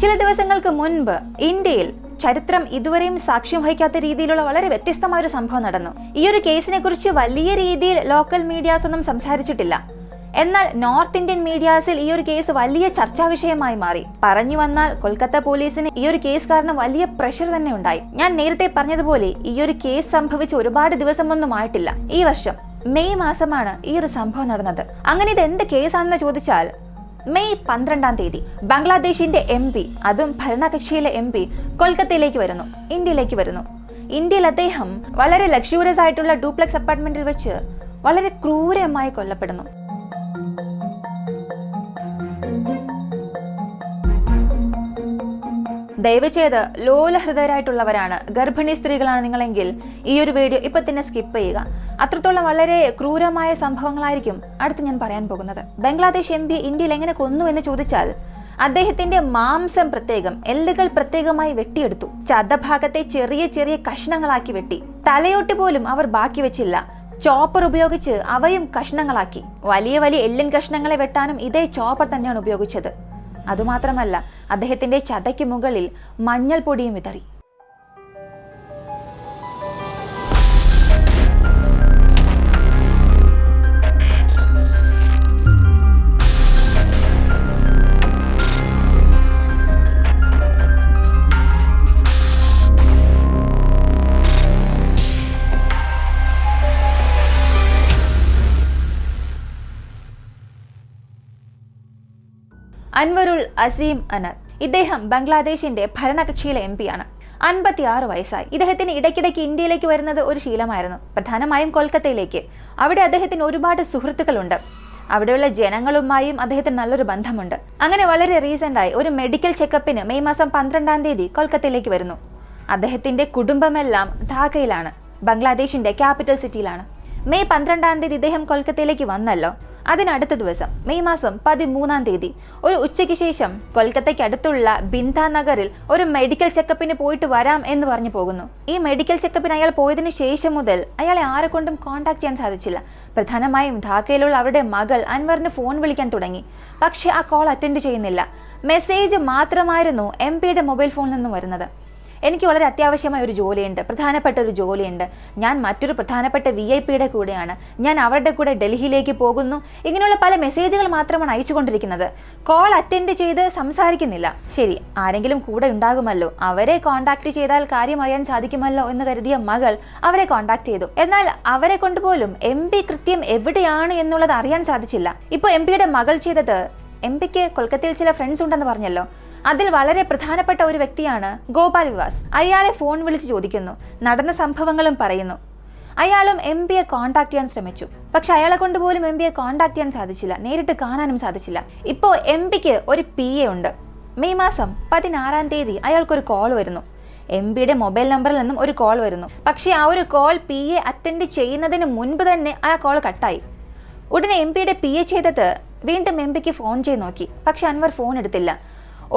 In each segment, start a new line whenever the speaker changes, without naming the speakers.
ചില ദിവസങ്ങൾക്ക് മുൻപ് ഇന്ത്യയിൽ ചരിത്രം ഇതുവരെയും സാക്ഷ്യം വഹിക്കാത്ത രീതിയിലുള്ള വളരെ വ്യത്യസ്തമായ ഒരു സംഭവം നടന്നു. ഈ ഒരു കേസിനെ കുറിച്ച് വലിയ രീതിയിൽ ലോക്കൽ മീഡിയാസ് ഒന്നും സംസാരിച്ചിട്ടില്ല. എന്നാൽ നോർത്ത് ഇന്ത്യൻ മീഡിയാസിൽ ഈ ഒരു കേസ് വലിയ ചർച്ചാ വിഷയമായി മാറി. പറഞ്ഞു വന്നാൽ കൊൽക്കത്ത പോലീസിന് ഈ ഒരു കേസ് കാരണം വലിയ പ്രഷർ തന്നെ ഉണ്ടായി. ഞാൻ നേരത്തെ പറഞ്ഞതുപോലെ ഈ ഒരു കേസ് സംഭവിച്ച് ഒരുപാട് ദിവസമൊന്നും ആയിട്ടില്ല. ഈ വർഷം മെയ് മാസമാണ് ഈ ഒരു സംഭവം നടന്നത്. അങ്ങനെ ഇത് എന്ത് കേസാണെന്ന് ചോദിച്ചാൽ, മെയ് 12-ാം തീയതി ബംഗ്ലാദേശിന്റെ MP, അതും ഭരണകക്ഷിയിലെ MP കൊൽക്കത്തയിലേക്ക് വരുന്നു, ഇന്ത്യയിലേക്ക് വരുന്നു. ഇന്ത്യയിൽ അദ്ദേഹം വളരെ ലക്ഷൂറിയസ് ആയിട്ടുള്ള ഡ്യൂപ്ലെക്സ് അപ്പാർട്ട്മെന്റിൽ വെച്ച് വളരെ ക്രൂരമായി കൊല്ലപ്പെടുന്നു. ദയവ് ചെയ്ത് ലോലഹൃദയരായിട്ടുള്ളവരാണ്, ഗർഭിണി സ്ത്രീകളാണ് നിങ്ങളെങ്കിൽ ഈ ഒരു വീഡിയോ ഇപ്പൊ തന്നെ സ്കിപ്പ് ചെയ്യുക. അത്രത്തോളം വളരെ ക്രൂരമായ സംഭവങ്ങളായിരിക്കും അടുത്ത് ഞാൻ പറയാൻ പോകുന്നത്. ബംഗ്ലാദേശ് MP ഇന്ത്യയിൽ എങ്ങനെ കൊന്നു എന്ന് ചോദിച്ചാൽ, അദ്ദേഹത്തിന്റെ മാംസം പ്രത്യേകം, എല്ലുകൾ പ്രത്യേകമായി വെട്ടിയെടുത്തു. ചതഭാഗത്തെ ചെറിയ ചെറിയ കഷ്ണങ്ങളാക്കി വെട്ടി. തലയോട്ട് പോലും അവർ ബാക്കി വെച്ചില്ല. ചോപ്പർ ഉപയോഗിച്ച് അവയും കഷ്ണങ്ങളാക്കി. വലിയ വലിയ എല്ലിൻ കഷ്ണങ്ങളെ വെട്ടാനും ഇതേ ചോപ്പർ തന്നെയാണ് ഉപയോഗിച്ചത്. അതുമാത്രമല്ല, അദ്ദേഹത്തിന്റെ ചതയ്ക്ക് മുകളിൽ മഞ്ഞൾ പൊടിയും വിതറി. അൻവറുൽ അസീം അനർ, ഇദ്ദേഹം ബംഗ്ലാദേശിന്റെ ഭരണകക്ഷിയിലെ MP ആണ്. 56 വയസ്സായി. ഇദ്ദേഹത്തിന് ഇടയ്ക്കിടയ്ക്ക് ഇന്ത്യയിലേക്ക് വരുന്നത് ഒരു ശീലമായിരുന്നു, പ്രധാനമായും കൊൽക്കത്തയിലേക്ക്. അവിടെ അദ്ദേഹത്തിന് ഒരുപാട് സുഹൃത്തുക്കളുണ്ട്. അവിടെയുള്ള ജനങ്ങളുമായും അദ്ദേഹത്തിന് നല്ലൊരു ബന്ധമുണ്ട്. അങ്ങനെ വളരെ റീസെന്റായി ഒരു മെഡിക്കൽ ചെക്കപ്പിന് മെയ് മാസം 12-ാം തീയതി കൊൽക്കത്തയിലേക്ക് വരുന്നു. അദ്ദേഹത്തിന്റെ കുടുംബമെല്ലാം ധാക്കയിലാണ്, ബംഗ്ലാദേശിന്റെ ക്യാപിറ്റൽ സിറ്റിയിലാണ്. മെയ് 12-ാം തീയതി ഇദ്ദേഹം കൊൽക്കത്തയിലേക്ക് വന്നല്ലോ. അതിനടുത്ത ദിവസം മെയ് മാസം 13-ാം തീയതി ഒരു ഉച്ചയ്ക്ക് ശേഷം കൊൽക്കത്തയ്ക്ക് അടുത്തുള്ള ബിന്ദ നഗറിൽ ഒരു മെഡിക്കൽ ചെക്കപ്പിന് പോയിട്ട് വരാം എന്ന് പറഞ്ഞു പോകുന്നു. ഈ മെഡിക്കൽ ചെക്കപ്പിന് അയാൾ പോയതിനു ശേഷം മുതൽ അയാളെ ആരെക്കൊണ്ടും കോൺടാക്ട് ചെയ്യാൻ സാധിച്ചില്ല. പ്രധാനമായും ധാക്കയിലുള്ള അവരുടെ മകൾ അൻവറിന് ഫോൺ വിളിക്കാൻ തുടങ്ങി. പക്ഷേ ആ കോൾ അറ്റൻഡ് ചെയ്യുന്നില്ല. മെസ്സേജ് മാത്രമായിരുന്നു MP-യുടെ മൊബൈൽ ഫോണിൽ നിന്ന് വരുന്നത്. എനിക്ക് വളരെ അത്യാവശ്യമായ ഒരു ജോലിയുണ്ട്, പ്രധാനപ്പെട്ട ഒരു ജോലിയുണ്ട്, ഞാൻ മറ്റൊരു പ്രധാനപ്പെട്ട VIP-യുടെ കൂടെയാണ്, ഞാൻ അവരുടെ കൂടെ ഡൽഹിയിലേക്ക് പോകുന്നു. ഇങ്ങനെയുള്ള പല മെസ്സേജുകൾ മാത്രമാണ് അയച്ചുകൊണ്ടിരിക്കുന്നത്. കോൾ അറ്റൻഡ് ചെയ്ത് സംസാരിക്കുന്നില്ല. ശരി, ആരെങ്കിലും കൂടെ ഉണ്ടാകുമല്ലോ, അവരെ കോൺടാക്ട് ചെയ്താൽ കാര്യം അറിയാൻ സാധിക്കുമല്ലോ എന്ന് കരുതിയ മകൾ അവരെ കോൺടാക്ട് ചെയ്തു. എന്നാൽ അവരെ കൊണ്ടുപോലും MP കൃത്യം എവിടെയാണ് എന്നുള്ളത് അറിയാൻ സാധിച്ചില്ല. ഇപ്പോൾ MP-യുടെ മകൾ ചെയ്തത്, MP-ക്ക് കൊൽക്കത്തയിൽ ചില ഫ്രണ്ട്സ് ഉണ്ടെന്ന് പറഞ്ഞല്ലോ, അതിൽ വളരെ പ്രധാനപ്പെട്ട ഒരു വ്യക്തിയാണ് ഗോപാൽ വിവാസ്. അയാളെ ഫോൺ വിളിച്ച് ചോദിക്കുന്നു, നടന്ന സംഭവങ്ങളും പറയുന്നു. അയാളും MP-യെ കോൺടാക്ട് ചെയ്യാൻ ശ്രമിച്ചു. പക്ഷെ അയാളെ കൊണ്ട് പോലും MP-യെ കോൺടാക്ട് ചെയ്യാൻ സാധിച്ചില്ല, നേരിട്ട് കാണാനും സാധിച്ചില്ല. ഇപ്പോൾ MP-ക്ക് ഒരു PA ഉണ്ട്. മെയ് മാസം 16-ാം തീയതി അയാൾക്കൊരു കോൾ വരുന്നു. MP-യുടെ മൊബൈൽ നമ്പറിൽ നിന്നും ഒരു കോൾ വരുന്നു. പക്ഷേ ആ ഒരു കോൾ PA അറ്റൻഡ് ചെയ്യുന്നതിന് മുൻപ് തന്നെ ആ കോൾ കട്ടായി. ഉടനെ MP-യുടെ PA ചെയ്തത് വീണ്ടും MP-ക്ക് ഫോൺ ചെയ്ത് നോക്കി. പക്ഷെ അൻവർ ഫോൺ എടുത്തില്ല.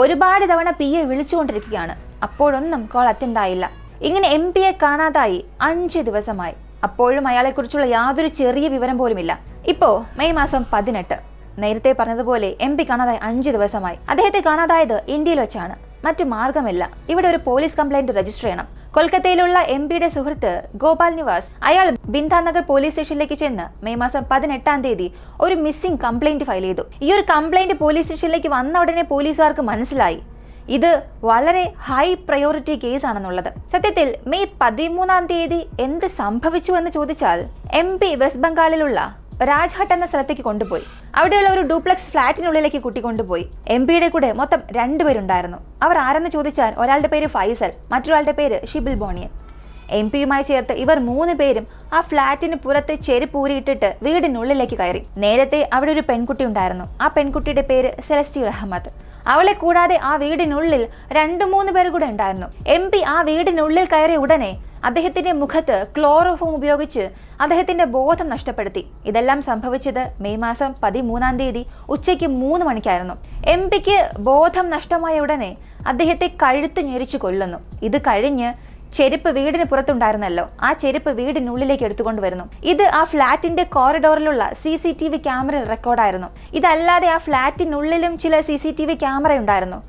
ഒരുപാട് തവണ PA വിളിച്ചുകൊണ്ടിരിക്കുകയാണ്. അപ്പോഴൊന്നും കോൾ അറ്റൻഡ് ആയില്ല. ഇങ്ങനെ MP-യെ കാണാതായി 5 ദിവസമായി. അപ്പോഴും അയാളെക്കുറിച്ചുള്ള യാതൊരു ചെറിയ വിവരം പോലുമില്ല. ഇപ്പോൾ മെയ് മാസം 18, നേരത്തെ പറഞ്ഞതുപോലെ MP കാണാതായി 5 ദിവസമായി. അദ്ദേഹത്തെ കാണാതായത് ഇന്ത്യയിൽ വെച്ചാണ്. മറ്റു മാർഗമില്ല. ഇവിടെ ഒരു പോലീസ് കംപ്ലൈന്റ് രജിസ്റ്റർ ചെയ്യണം. കൊൽക്കത്തയിലുള്ള MP-യുടെ സുഹൃത്ത് ഗോപാൽ നിവാസ്, അയാൾ ബിന്ദ നഗർ പോലീസ് സ്റ്റേഷനിലേക്ക് ചെന്ന് മെയ് മാസം 18-ാം തീയതി ഒരു മിസ്സിംഗ് കംപ്ലൈന്റ് ഫയൽ ചെയ്തു. ഈ ഒരു കംപ്ലൈന്റ് പോലീസ് സ്റ്റേഷനിലേക്ക് വന്ന ഉടനെ പോലീസുകാർക്ക് മനസ്സിലായി ഇത് വളരെ ഹൈ പ്രയോറിറ്റി കേസ് ആണെന്നുള്ളത്. സത്യത്തിൽ മെയ് 13-ാം തീയതി എന്ത് സംഭവിച്ചു എന്ന് ചോദിച്ചാൽ, MP വെസ്റ്റ് ബംഗാളിലുള്ള രാജ്ഘട്ട് എന്ന സ്ഥലത്തേക്ക് കൊണ്ടുപോയി. അവിടെയുള്ള ഒരു ഡ്യൂപ്ലെക്സ് ഫ്ലാറ്റിനുള്ളിലേക്ക് കൂട്ടിക്കൊണ്ടുപോയി. MP-യുടെ കൂടെ മൊത്തം 2 പേരുണ്ടായിരുന്നു. അവർ ആരെന്ന് ചോദിച്ചാൽ, ഒരാളുടെ പേര് ഫൈസൽ, മറ്റൊരാളുടെ പേര് ഷിബിൽ ബോണിയൻ. MP-യുമായി ചേർത്ത് ഇവർ 3 പേരും ആ ഫ്ലാറ്റിന് പുറത്ത് ചെരുപ്പ് ഊരിയിട്ടിട്ട് വീടിനുള്ളിലേക്ക് കയറി. നേരത്തെ അവിടെ ഒരു പെൺകുട്ടി ഉണ്ടായിരുന്നു. ആ പെൺകുട്ടിയുടെ പേര് സെലസ്റ്റി റഹ്മത്ത്. അവളെ കൂടാതെ ആ വീടിനുള്ളിൽ 2-3 പേർ കൂടെ ഉണ്ടായിരുന്നു. MP ആ വീടിനുള്ളിൽ കയറിയ ഉടനെ അദ്ദേഹത്തിന്റെ മുഖത്ത് ക്ലോറോഫോം ഉപയോഗിച്ച് അദ്ദേഹത്തിന്റെ ബോധം നഷ്ടപ്പെടുത്തി. ഇതെല്ലാം സംഭവിച്ചത് മെയ് മാസം 13-ാം തീയതി ഉച്ചയ്ക്ക് 3 മണിക്കായിരുന്നു. MP-ക്ക് ബോധം നഷ്ടമായ ഉടനെ അദ്ദേഹത്തെ കഴുത്ത് ഞെരിച്ചു കൊല്ലുന്നു. ഇത് കഴിഞ്ഞ് ചെരുപ്പ് വീടിന് പുറത്തുണ്ടായിരുന്നല്ലോ, ആ ചെരുപ്പ് വീടിനുള്ളിലേക്ക് എടുത്തുകൊണ്ടുവരുന്നു. ഇത് ആ ഫ്ലാറ്റിന്റെ കോറിഡോറിലുള്ള CCTV ക്യാമറയിൽ റെക്കോർഡായിരുന്നു. ഇതല്ലാതെ ആ ഫ്ലാറ്റിനുള്ളിലും ചില CCTV ക്യാമറ ഉണ്ടായിരുന്നു.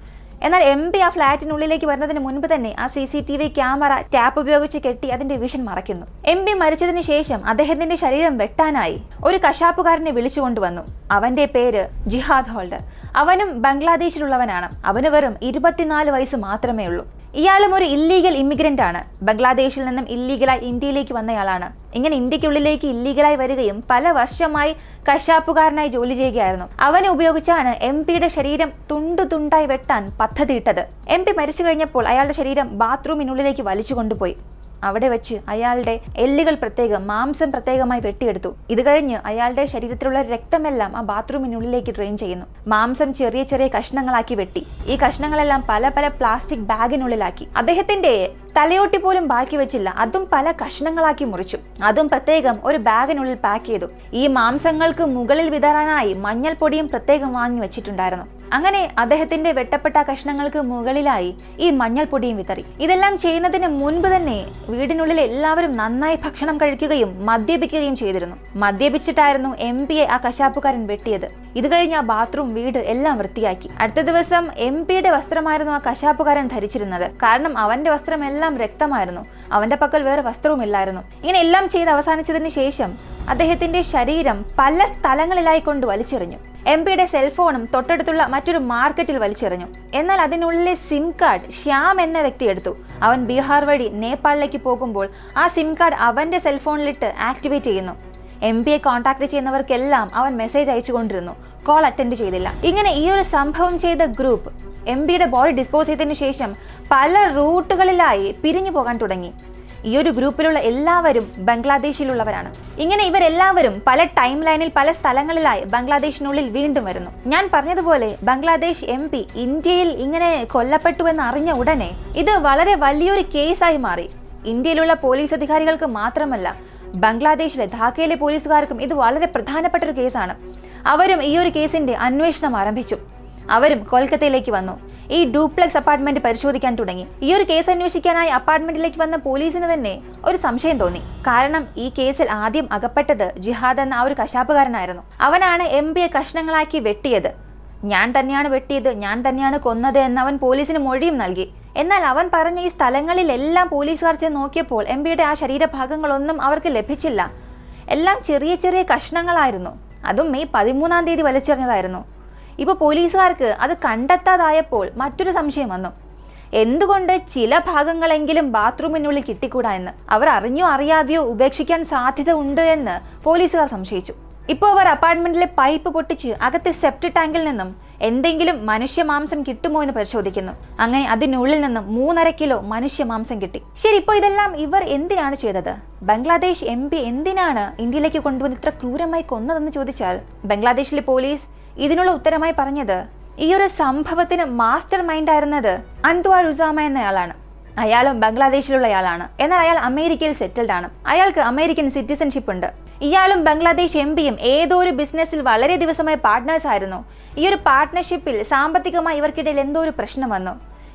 എന്നാൽ MP ആ ഫ്ളാറ്റിനുള്ളിലേക്ക് വരുന്നതിന് മുൻപ് തന്നെ ആ CCTV ക്യാമറ ടാപ്പ് ഉപയോഗിച്ച് കെട്ടി അതിന്റെ വിഷൻ മറയ്ക്കുന്നു. MP മരിച്ചതിന് ശേഷം അദ്ദേഹത്തിന്റെ ശരീരം വെട്ടാനായി ഒരു കശാപ്പുകാരനെ വിളിച്ചുകൊണ്ടുവന്നു. അവന്റെ പേര് ജിഹാദ് ഹോൾഡർ. അവനും ബംഗ്ലാദേശിലുള്ളവനാണ്. അവന് വെറും 24 വയസ്സ് മാത്രമേ ഉള്ളൂ. ഇയാളും ഒരു ഇല്ലീഗൽ ഇമിഗ്രന്റ് ആണ്. ബംഗ്ലാദേശിൽ നിന്നും ഇല്ലീഗലായി ഇന്ത്യയിലേക്ക് വന്നയാളാണ്. ഇങ്ങനെ ഇന്ത്യക്കുള്ളിലേക്ക് ഇല്ലീഗലായി വരികയും പല വർഷമായി കശാപ്പുകാരനായി ജോലി ചെയ്യുകയായിരുന്നു. അവനെ ഉപയോഗിച്ചാണ് MP-യുടെ ശരീരം തുണ്ടായി വെട്ടാൻ പദ്ധതിയിട്ടത്. MP മരിച്ചു കഴിഞ്ഞപ്പോൾ അയാളുടെ ശരീരം ബാത്റൂമിനുള്ളിലേക്ക് വലിച്ചു കൊണ്ടുപോയി. അവിടെ വെച്ച് അയാളുടെ എല്ലുകൾ പ്രത്യേകം, മാംസം പ്രത്യേകമായി വെട്ടിയെടുത്തു. ഇത് കഴിഞ്ഞ് അയാളുടെ ശരീരത്തിലുള്ള രക്തമെല്ലാം ആ ബാത്റൂമിനുള്ളിലേക്ക് ഡ്രെയിൻ ചെയ്യുന്നു. മാംസം ചെറിയ ചെറിയ കഷ്ണങ്ങളാക്കി വെട്ടി. ഈ കഷ്ണങ്ങളെല്ലാം പല പ്ലാസ്റ്റിക് ബാഗിനുള്ളിലാക്കി. അദ്ദേഹത്തിന്റെ തലയോട്ടി പോലും ബാക്കി വെച്ചില്ല. അതും പല കഷ്ണങ്ങളാക്കി മുറിച്ചു. അതും പ്രത്യേകം ഒരു ബാഗിനുള്ളിൽ പാക്ക് ചെയ്തു. ഈ മാംസങ്ങൾക്ക് മുകളിൽ വിതറാനായി മഞ്ഞൾപ്പൊടിയും പ്രത്യേകം വാങ്ങി വെച്ചിട്ടുണ്ടായിരുന്നു. അങ്ങനെ അദ്ദേഹത്തിന്റെ വെട്ടപ്പെട്ട കഷ്ണങ്ങൾക്ക് മുകളിലായി ഈ മഞ്ഞൾപ്പൊടിയും വിതറി. ഇതെല്ലാം ചെയ്യുന്നതിന് മുൻപ് തന്നെ വീടിനുള്ളിൽ എല്ലാവരും നന്നായി ഭക്ഷണം കഴിക്കുകയും മദ്യപിക്കുകയും ചെയ്തിരുന്നു. മദ്യപിച്ചിട്ടായിരുന്നു MP-യെ ആ കശാപ്പുകാരൻ വെട്ടിയത്. ഇത് കഴിഞ്ഞ് ആ ബാത്റൂം, വീട് എല്ലാം വൃത്തിയാക്കി. അടുത്ത ദിവസം MP-യുടെ വസ്ത്രമായിരുന്നു ആ കശാപ്പുകാരൻ ധരിച്ചിരുന്നത്. കാരണം അവന്റെ വസ്ത്രം എല്ലാം രക്തമായിരുന്നു. അവന്റെ പക്കൽ വേറെ വസ്ത്രവുമില്ലായിരുന്നു. ഇങ്ങനെ എല്ലാം ചെയ്ത് അവസാനിച്ചതിന് ശേഷം അദ്ദേഹത്തിന്റെ ശരീരം പല സ്ഥലങ്ങളിലായി കൊണ്ട് വലിച്ചെറിഞ്ഞു. MP-യുടെ സെൽഫോണും തൊട്ടടുത്തുള്ള മറ്റൊരു മാർക്കറ്റിൽ വലിച്ചെറിഞ്ഞു. എന്നാൽ അതിനുള്ളിലെ സിം കാർഡ് ശ്യാം എന്ന വ്യക്തി എടുത്തു. അവൻ ബീഹാർ വഴി നേപ്പാളിലേക്ക് പോകുമ്പോൾ ആ സിം കാർഡ് അവന്റെ സെൽഫോണിലിട്ട് ആക്ടിവേറ്റ് ചെയ്യുന്നു. MP-യെ കോൺടാക്ട് ചെയ്യുന്നവർക്കെല്ലാം അവൻ മെസ്സേജ് അയച്ചുകൊണ്ടിരുന്നു. കോൾ അറ്റൻഡ് ചെയ്തില്ല. ഇങ്ങനെ ഈ ഒരു സംഭവം ചെയ്ത ഗ്രൂപ്പ് MP-യുടെ ബോഡി ഡിസ്പോസ് ചെയ്തതിനു ശേഷം പല റൂട്ടുകളിലായി പിരിഞ്ഞു പോകാൻ തുടങ്ങി. ഈ ഒരു ഗ്രൂപ്പിലുള്ള എല്ലാവരും ബംഗ്ലാദേശിലുള്ളവരാണ്. ഇങ്ങനെ ഇവരെല്ലാവരും പല ടൈം ലൈനിൽ പല സ്ഥലങ്ങളിലായി ബംഗ്ലാദേശിനുള്ളിൽ വീണ്ടും വരുന്നു. ഞാൻ പറഞ്ഞതുപോലെ ബംഗ്ലാദേശ് MP ഇന്ത്യയിൽ ഇങ്ങനെ കൊല്ലപ്പെട്ടു എന്ന് അറിഞ്ഞ ഉടനെ ഇത് വളരെ വലിയൊരു കേസായി മാറി. ഇന്ത്യയിലുള്ള പോലീസ് അധികാരികൾക്ക് മാത്രമല്ല, ബംഗ്ലാദേശിലെ ധാക്കയിലെ പോലീസുകാർക്കും ഇത് വളരെ പ്രധാനപ്പെട്ട ഒരു കേസാണ്. അവരും ഈ ഒരു കേസിന്റെ അന്വേഷണം ആരംഭിച്ചു. അവരും കൊൽക്കത്തയിലേക്ക് വന്നു. ഈ ഡ്യൂപ്ലെക്സ് അപ്പാർട്ട്മെന്റ് പരിശോധിക്കാൻ തുടങ്ങി. ഈ ഒരു കേസ് അന്വേഷിക്കാനായി അപ്പാർട്ട്മെന്റിലേക്ക് വന്ന പോലീസിന് തന്നെ ഒരു സംശയം തോന്നി. കാരണം ഈ കേസിൽ ആദ്യം അകപ്പെട്ടത് ജിഹാദ് എന്ന ആ ഒരു കശാപ്പുകാരനായിരുന്നു. അവനാണ് MP-യെ കഷ്ണങ്ങളാക്കി വെട്ടിയത്. ഞാൻ തന്നെയാണ് വെട്ടിയത്, ഞാൻ തന്നെയാണ് കൊന്നത് എന്ന് അവൻ പോലീസിന് മൊഴിയും നൽകി. എന്നാൽ അവൻ പറഞ്ഞ ഈ സ്ഥലങ്ങളിലെല്ലാം പോലീസുകാർ ചെന്ന് നോക്കിയപ്പോൾ MP-യുടെ ആ ശരീരഭാഗങ്ങളൊന്നും അവർക്ക് ലഭിച്ചില്ല. എല്ലാം ചെറിയ ചെറിയ കഷ്ണങ്ങളായിരുന്നു. അതും മെയ് 13-ാം തീയതി വലിച്ചെറിഞ്ഞതായിരുന്നു. ഇപ്പോൾ പോലീസുകാർക്ക് അത് കണ്ടെത്താതായപ്പോൾ മറ്റൊരു സംശയം വന്നു. എന്തുകൊണ്ട് ചില ഭാഗങ്ങളെങ്കിലും ബാത്റൂമിനുള്ളിൽ കിട്ടിക്കൂടാ എന്ന്. അവർ അറിഞ്ഞോ അറിയാതെയോ ഉപേക്ഷിക്കാൻ സാധ്യത ഉണ്ട് എന്ന് പോലീസുകാർ സംശയിച്ചു. ഇപ്പോൾ അവർ അപ്പാർട്ട്മെന്റിലെ പൈപ്പ് പൊട്ടിച്ച് അകത്തെ സെപ്റ്റിക് ടാങ്കിൽ നിന്നും എന്തെങ്കിലും മനുഷ്യമാംസം കിട്ടുമോ എന്ന് പരിശോധിക്കുന്നു. അങ്ങനെ അതിനുള്ളിൽ നിന്നും 3.5 കിലോ മനുഷ്യമാംസം കിട്ടി. ശരി, ഇപ്പോൾ ഇതെല്ലാം ഇവർ എന്തിനാണ് ചെയ്തത്? ബംഗ്ലാദേശ് MP എന്തിനാണ് ഇന്ത്യയിലേക്ക് കൊണ്ടുവന്ന് ഇത്ര ക്രൂരമായി കൊന്നതെന്ന് ചോദിച്ചാൽ ബംഗ്ലാദേശിലെ പോലീസ് ഇതിനുള്ള ഉത്തരമായി പറഞ്ഞത് ഈ ഒരു സംഭവത്തിന് മാസ്റ്റർ മൈൻഡ് ആയിരുന്നത് അൻത്വാർ ഉസാമ എന്നയാളാണ്. അയാളും ബംഗ്ലാദേശിലുള്ളയാളാണ്. എന്നാൽ അയാൾ അമേരിക്കയിൽ സെറ്റിൽഡ് ആണ്. അയാൾക്ക് അമേരിക്കൻ സിറ്റിസൺഷിപ്പ് ഉണ്ട്. ഇയാളും ബംഗ്ലാദേശ് MP-യും ഏതോ ഒരു ബിസിനസ്സിൽ വളരെ ദിവസമായി പാർട്ട്നേഴ്സ് ആയിരുന്നു. ഈ ഒരു പാർട്ട്ണർഷിപ്പിൽ സാമ്പത്തികമായി ഇവർക്കിടയിൽ എന്തോ ഒരു പ്രശ്നം വന്നു.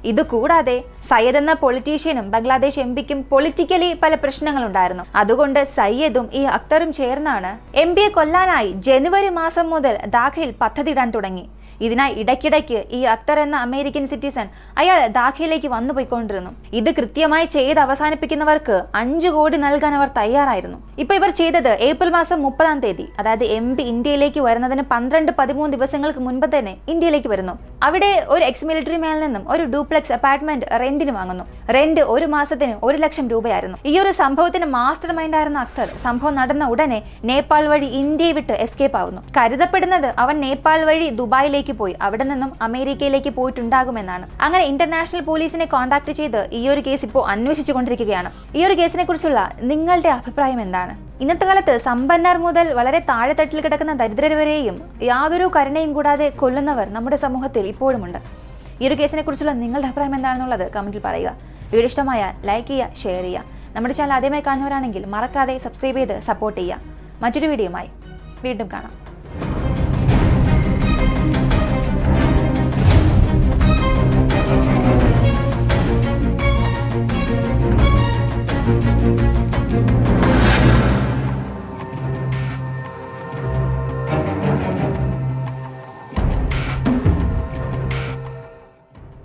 ഇതുകൂടാതെ സയ്യദ് എന്ന പൊളിറ്റീഷ്യനും ബംഗ്ലാദേശ് MP-ക്കും പൊളിറ്റിക്കലി പല പ്രശ്നങ്ങളുണ്ടായിരുന്നു. അതുകൊണ്ട് സയ്യദും ഈ അക്തറും ചേർന്നാണ് MP-യെ കൊല്ലാനായി ജനുവരി മാസം മുതൽ ധാക്കയിൽ പദ്ധതിയിടാൻ തുടങ്ങി. ഇതിനായി ഇടയ്ക്കിടയ്ക്ക് ഈ അക്തർ എന്ന അമേരിക്കൻ സിറ്റിസൺ അയാൾ ധാക്കയിലേക്ക് വന്നു പോയിക്കൊണ്ടിരുന്നു. ഇത് കൃത്യമായി ചെയ്ത് അവസാനിപ്പിക്കുന്നവർക്ക് 5 കോടി നൽകാൻ അവർ തയ്യാറായിരുന്നു. ഇപ്പൊ ഇവർ ചെയ്തത് ഏപ്രിൽ മാസം 30-ാം തീയതി, അതായത് MP ഇന്ത്യയിലേക്ക് വരുന്നതിന് 12-13 ദിവസങ്ങൾക്ക് മുൻപ് തന്നെ ഇന്ത്യയിലേക്ക് വരുന്നു. അവിടെ ഒരു എക്സ് മിലിറ്ററി മാനിൽ നിന്നും ഒരു ഡ്യൂപ്ലെക്സ് അപ്പാർട്ട്മെന്റ് റെന്റിന് വാങ്ങുന്നു. റെന്റ് ഒരു മാസത്തിന് 1 ലക്ഷം രൂപയായിരുന്നു. ഈ ഒരു സംഭവത്തിന് മാസ്റ്റർ മൈൻഡ് ആയിരുന്ന അക്തർ സംഭവം നടന്ന ഉടനെ നേപ്പാൾ വഴി ഇന്ത്യയെ വിട്ട് എസ്കേപ്പ് ആവുന്നു. കരുതപ്പെടുന്നത് അവൻ നേപ്പാൾ വഴി ദുബായിലേക്ക് പോയി അവിടെ നിന്നും അമേരിക്കയിലേക്ക് പോയിട്ടുണ്ടാകുമെന്നാണ്. അങ്ങനെ ഇന്റർനാഷണൽ പോലീസിനെ കോൺടാക്ട് ചെയ്ത് ഈ ഒരു കേസ് ഇപ്പോൾ അന്വേഷിച്ചു കൊണ്ടിരിക്കുകയാണ്. ഈ ഒരു കേസിനെ കുറിച്ചുള്ള നിങ്ങളുടെ അഭിപ്രായം എന്താണ്? ഇന്നത്തെ കാലത്ത് സമ്പന്നർ മുതൽ വളരെ താഴെത്തട്ടിൽ കിടക്കുന്ന ദരിദ്രർ വരെയും യാതൊരു കരുണയും കൂടാതെ കൊല്ലുന്നവർ നമ്മുടെ സമൂഹത്തിൽ ഇപ്പോഴുമുണ്ട്. ഈ ഒരു കേസിനെ കുറിച്ചുള്ള നിങ്ങളുടെ അഭിപ്രായം എന്താണെന്നുള്ളത് കമന്റിൽ പറയുക. വീഡിയോ ഇഷ്ടമായാൽ ലൈക്ക് ചെയ്യുക, ഷെയർ ചെയ്യുക. നമ്മുടെ ചാനൽ ആദ്യമായി കാണുന്നവരാണെങ്കിൽ മറക്കാതെ സബ്സ്ക്രൈബ് ചെയ്ത് സപ്പോർട്ട് ചെയ്യുക. മറ്റൊരു വീഡിയോയുമായി വീണ്ടും കാണാം.